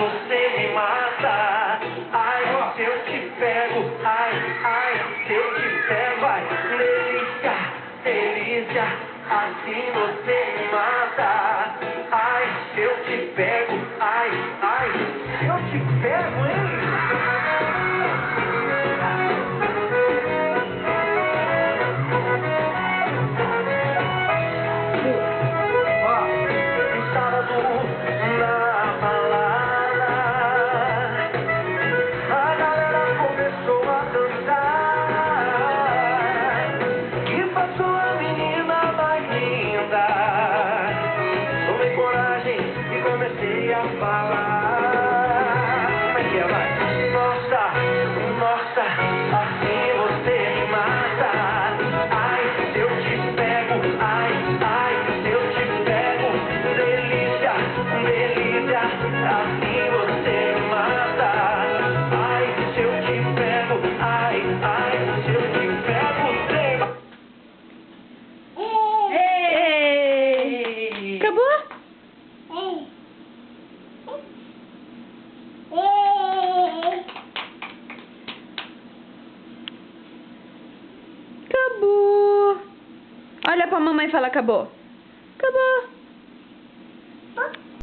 você me mata. Ai, se eu te pego, ai, se eu te pego, ai, delícia, delícia, assim você me mata. Ai, se eu te pego, ai, se eu te pego, hein? Comecei a falar. Como é que é, vai? Nossa, nossa, assim você me mata. Ai, se eu te pego, ai, se eu te pego, delícia, delícia, assim você me mata. Ai, se eu te pego, ai, se eu te pego, Ei! Acabou? Acabou. Olha pra mamãe e fala acabou. Acabou.